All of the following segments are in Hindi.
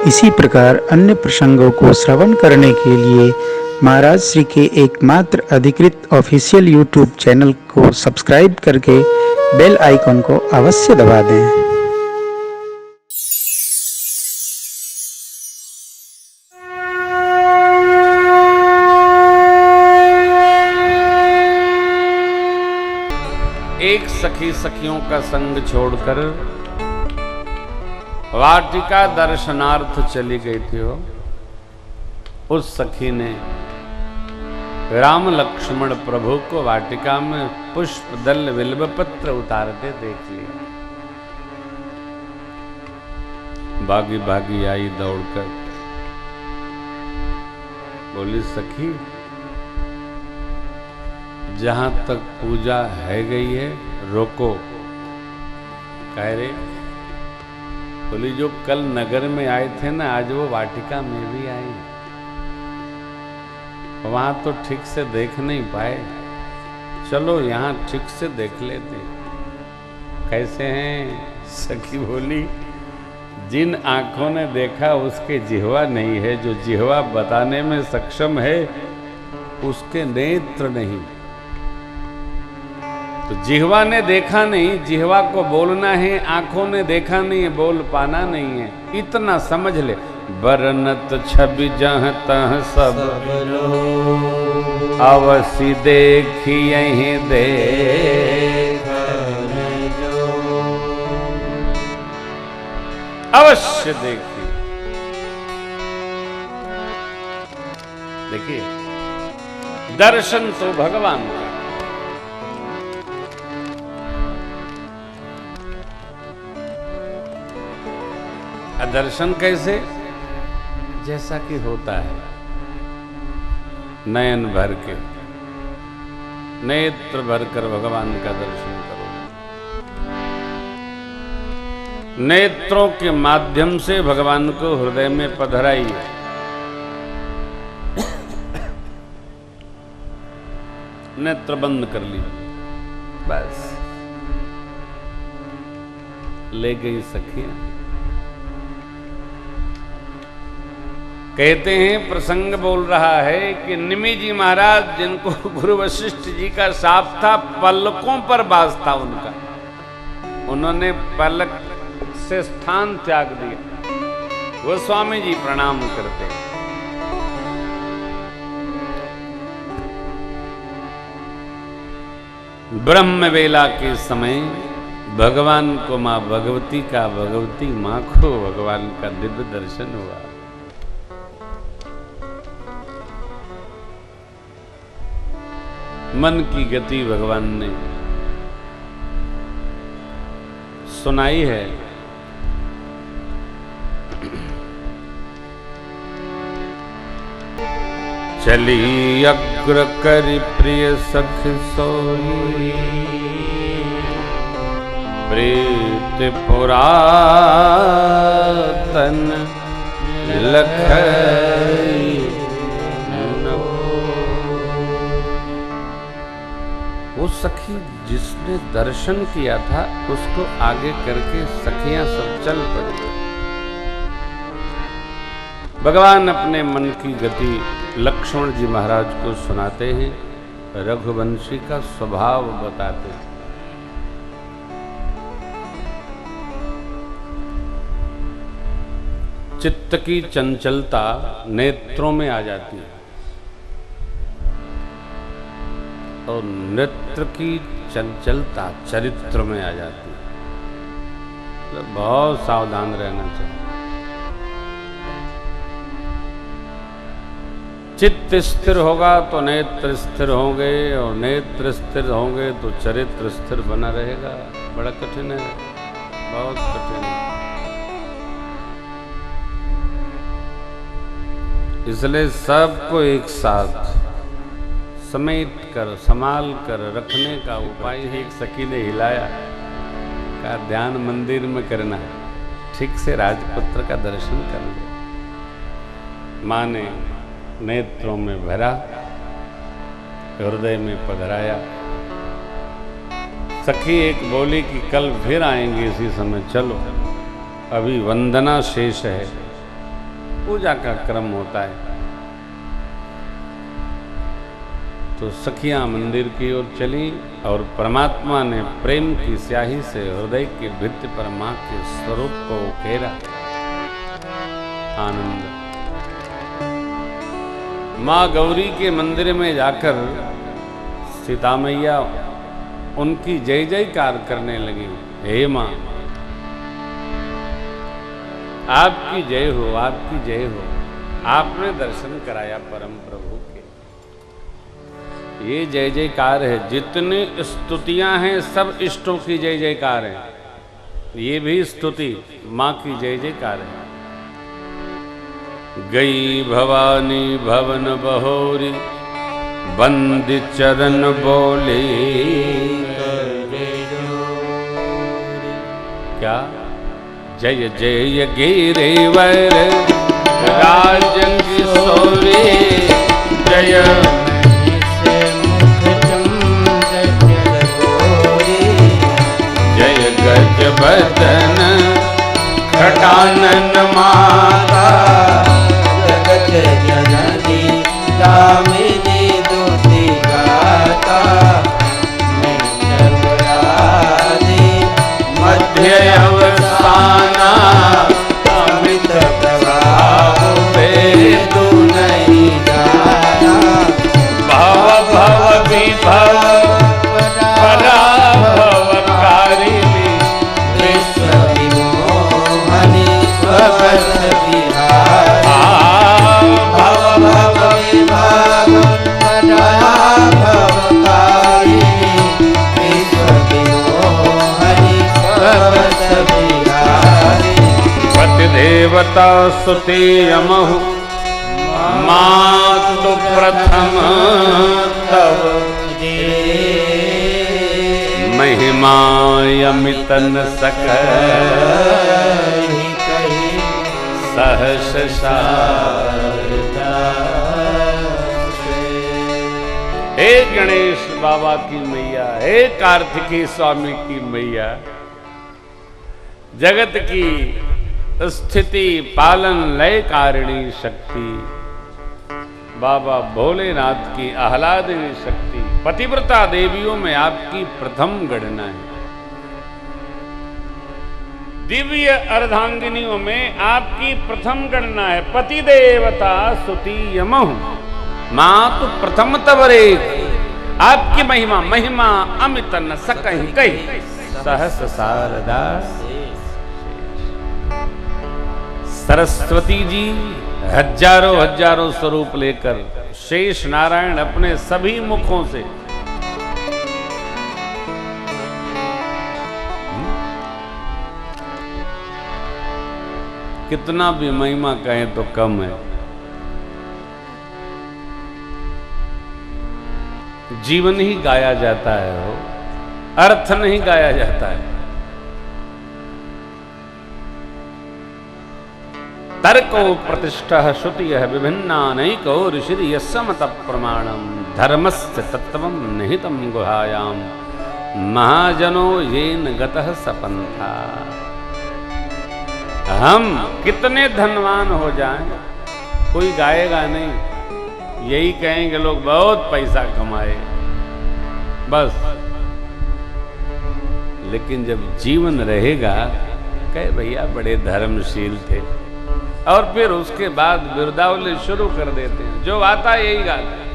इसी प्रकार अन्य प्रसंगों को श्रवण करने के लिए महाराज श्री के एकमात्र अधिकृत ऑफिशियल यूट्यूब चैनल को सब्सक्राइब करके बेल आइकन को अवश्य दबा दें। एक सखी सखियों का संग छोड़कर वाटिका दर्शनार्थ चली गई थी। वो उस सखी ने राम लक्ष्मण प्रभु को वाटिका में पुष्प दल बिल्वपत्र उतारते देख लिया। भागी भागी आई दौड़कर, बोली सखी जहां तक पूजा है गई है रोको। कह रे, बोली जो कल नगर में आए थे ना, आज वो वाटिका में भी आए, वहां तो ठीक से देख नहीं पाए, चलो यहाँ ठीक से देख लेते। कैसे हैं? सखी बोली जिन आंखों ने देखा उसके जिह्वा नहीं है, जो जिह्वा बताने में सक्षम है उसके नेत्र नहीं। तो जिह्वा ने देखा नहीं, जिह्वा को बोलना है, आंखों ने देखा नहीं, बोल पाना नहीं है, इतना समझ ले। बरनत छवि जहाँ तहाँ सब अवश्य देखी यहीं देख, अवश्य देखी। देखिए दर्शन तो भगवान का, दर्शन कैसे? जैसा कि होता है, नयन भर के, नेत्र भर कर भगवान का दर्शन करो। नेत्रों के माध्यम से भगवान को हृदय में पधराइए। नेत्र बंद कर लीजिए, बस। ले गई सखियां। कहते हैं प्रसंग बोल रहा है कि निमि जी महाराज, जिनको गुरु वशिष्ठ जी का शाप था, पलकों पर बास था उनका, उन्होंने पलक से स्थान त्याग दिया। वो स्वामी जी प्रणाम करते। ब्रह्म वेला के समय भगवान को मां भगवती का, भगवती मां को भगवान का दिव्य दर्शन हुआ। मन की गति भगवान ने सुनाई है। चली अग्र करि प्रिय सख सोई, प्रीत पुरातन लखई। वो सखी जिसने दर्शन किया था उसको आगे करके सखियां सब चल पड़ी। भगवान अपने मन की गति लक्ष्मण जी महाराज को सुनाते हैं, रघुवंशी का स्वभाव बताते हैं। चित्त की चंचलता नेत्रों में आ जाती है और नेत्र की चंचलता चरित्र में आ जाती है। तो बहुत सावधान रहना चाहिए। चित्त स्थिर होगा तो नेत्र स्थिर होंगे, और नेत्र स्थिर होंगे तो चरित्र स्थिर बना रहेगा। बड़ा कठिन है, बहुत कठिन है। इसलिए सबको एक साथ समेट कर, संभाल कर रखने का उपाय एक सखी ने हिलाया, का ध्यान मंदिर में करना है, ठीक से राजपुत्र का दर्शन कर लो। माँ ने नेत्रों में भरा, हृदय में पधराया। सखी एक बोली कि कल फिर आएंगे इसी समय, चलो अभी वंदना शेष है, पूजा का क्रम होता है। तो सखियां मंदिर की ओर चली और परमात्मा ने प्रेम की स्याही से हृदय की भित्ति पर मां के स्वरूप को उकेरा। आनंद। मां गौरी के मंदिर में जाकर सीता मैया उनकी जय जयकार करने लगी। हे मां, आपकी जय हो, आपकी जय हो। आपने दर्शन कराया परम प्रभु के। ये जय जयकार है। जितनी स्तुतियां हैं सब इष्टों की जय जयकार है। ये भी स्तुति मां की जय जयकार है। गई भवानी भवन बहोरी, बंद चरण बोले क्या? जय जय गिरिवर राजन किशोरी, जय जय गज बदन खटानन माता, जगत जननी दामिनी दुति गाता, मध्य अवसाना अमृत प्रभाव पे तू नहीं जाना। भव भव विभव पराभवकारी विश्व विमोहनी स्वपथ विहारी, भव भव विभव पराभवकारी विश्व विमोहनी स्वपथ विहारी। पति देवता सुते यमहु, मातु प्रथम तव महिमा यमितन सकहि सहस शारदा। हे गणेश बाबा की मैया, हे कार्तिकेय स्वामी की मैया, जगत की स्थिति पालन लय कारिणी शक्ति, बाबा भोलेनाथ की आह्लादिनी शक्ति, पतिव्रता देवियों में आपकी प्रथम गणना है। दिव्य अर्धांगिनियों में आपकी प्रथम गणना है। पति देवता सुती यमहु, मातु प्रथम तवरे। आपकी महिमा महिमा अमित न सकहि कहि, सहस शारदा। सरस्वती जी हजारों हजारों स्वरूप लेकर शेष नारायण अपने सभी मुखों से कितना भी महिमा कहें तो कम है। जीवन ही गाया जाता है, हो अर्थ नहीं गाया जाता है। तर्को प्रतिष्ठा श्रुति विभिन्ना नैको ऋषि यस्मत प्रमाणम, धर्मस्य तत्वम निहितम गुहायाम, महाजनो येन गतः सपंथा। हम कितने धनवान हो जाएं, कोई गाएगा नहीं, यही कहेंगे लोग बहुत पैसा कमाए बस। लेकिन जब जीवन रहेगा कहे भैया बड़े धर्मशील थे, और फिर उसके बाद बिरदावली शुरू कर देते हैं। जो आता है यही गाता है।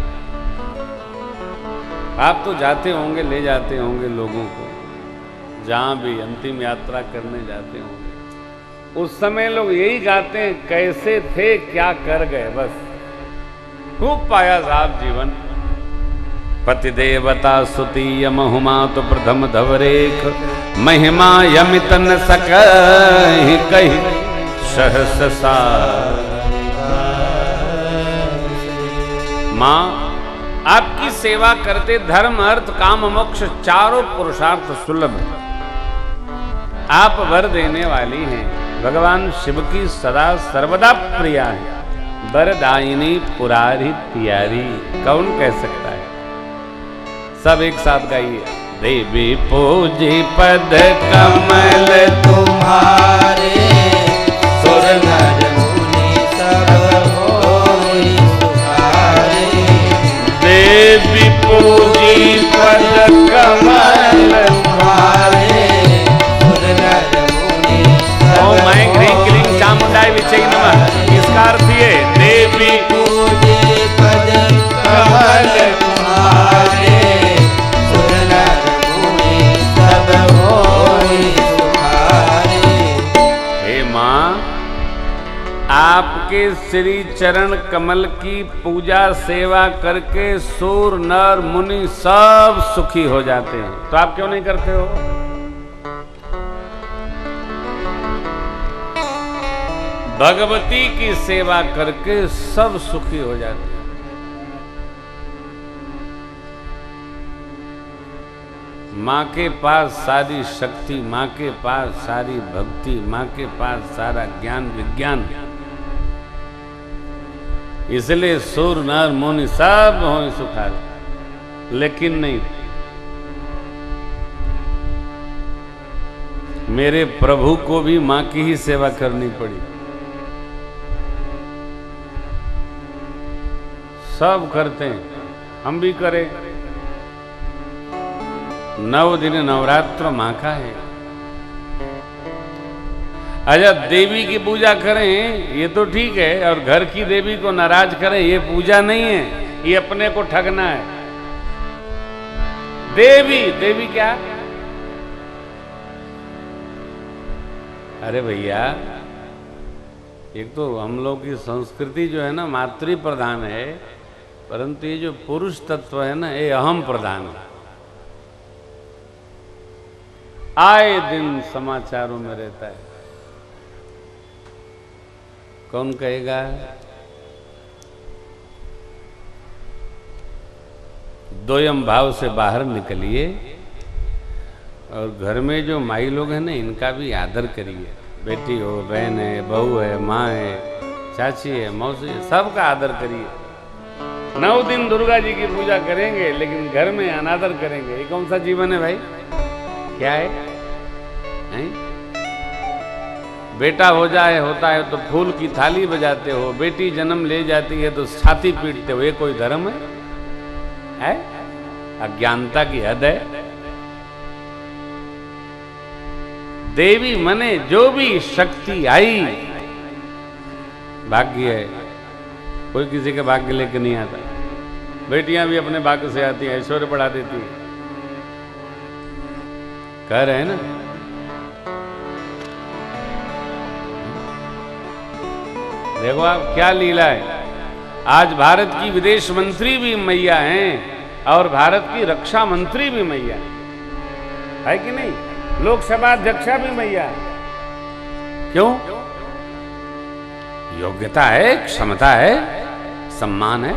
आप तो जाते होंगे, ले जाते होंगे लोगों को जहां भी अंतिम यात्रा करने जाते होंगे, उस समय लोग यही गाते हैं, कैसे थे क्या कर गए। बस खूब पाया साहब जीवन। पति देवता सुती यमहु, मातु प्रथम धवरेख, महिमा यमित न सकहि कहि, सहस शारदा। मां आपकी सेवा करते धर्म अर्थ काम मोक्ष चारों पुरुषार्थ सुलभ है। आप वर देने वाली हैं, भगवान शिव की सदा सर्वदा प्रिया है। वरदायिनी पुरारी प्यारी, कौन कह सकता है। सब एक साथ गाइए। देवी पूजी पद कमल तुम्हारे, सुर नर मुनि सब आपके श्री चरण कमल की पूजा सेवा करके सूर नर मुनि सब सुखी हो जाते हैं, तो आप क्यों नहीं करते हो? भगवती की सेवा करके सब सुखी हो जाते हैं। माँ के पास सारी शक्ति, माँ के पास सारी भक्ति, माँ के पास सारा ज्ञान विज्ञान, इसलिए सूर नर मुनि सब हो सुखार। लेकिन नहीं, मेरे प्रभु को भी माँ की ही सेवा करनी पड़ी। सब करते हैं, हम भी करें। 9 दिन नवरात्र माँ का है। अच्छा, देवी की पूजा करें ये तो ठीक है, और घर की देवी को नाराज करें ये पूजा नहीं है, ये अपने को ठगना है। देवी क्या? अरे भैया, एक तो हम लोग की संस्कृति जो है ना मातृ प्रधान है, परंतु ये जो पुरुष तत्व है ना ये अहम प्रधान है। आए दिन समाचारों में रहता है। कौन कहेगा? दोयम भाव से बाहर निकलिए और घर में जो माई लोग हैं ना इनका भी आदर करिए। बेटी हो, बहन है, बहू है, माँ है, चाची है, मौसी है, सबका आदर करिए। 9 दिन दुर्गा जी की पूजा करेंगे लेकिन घर में अनादर करेंगे, ये कौन सा जीवन है भाई? क्या है? बेटा होता है तो फूल की थाली बजाते हो, बेटी जन्म ले जाती है तो छाती पीटते हो, ये कोई धर्म है? अज्ञानता की हद है। देवी मने जो भी शक्ति आई भाग्य है, कोई किसी के भाग्य लेके नहीं आता। बेटियां भी अपने भाग्य से आती हैं, ऐश्वर्य बढ़ा देती हैं। कह रहे हैं ना, देखो आप क्या लीला है। आज भारत की विदेश मंत्री भी मैया हैं और भारत की रक्षा मंत्री भी मैया है कि नहीं? लोकसभा अध्यक्षा भी मैया है। क्यों? योग्यता है, क्षमता है, सम्मान है।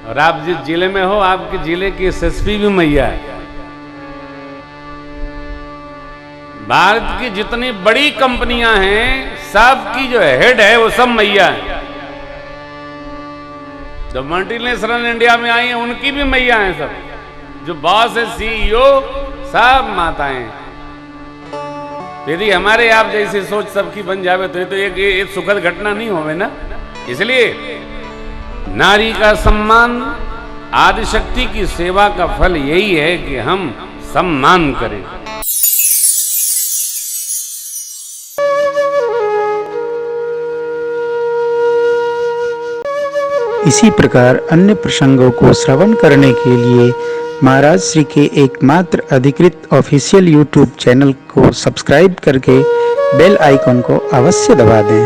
और आप जिस जिले में हो, आपके जिले की एसएसपी भी मैया है। भारत की जितनी बड़ी कंपनियां हैं सबकी जो हेड है वो सब मैया है। जो मल्टीनेशनल इंडिया में आई हैं उनकी भी मैया हैं सब। जो बॉस है, सीईओ, सब माताएं हैं। यदि हमारे आप जैसी सोच सबकी बन जावे तो ये तो एक सुखद घटना नहीं होवे ना। इसलिए नारी का सम्मान, आदिशक्ति की सेवा का फल यही है कि हम सम्मान करें। इसी प्रकार अन्य प्रसंगों को श्रवण करने के लिए महाराज श्री के एकमात्र अधिकृत ऑफिशियल यूट्यूब चैनल को सब्सक्राइब करके बेल आइकन को अवश्य दबा दें।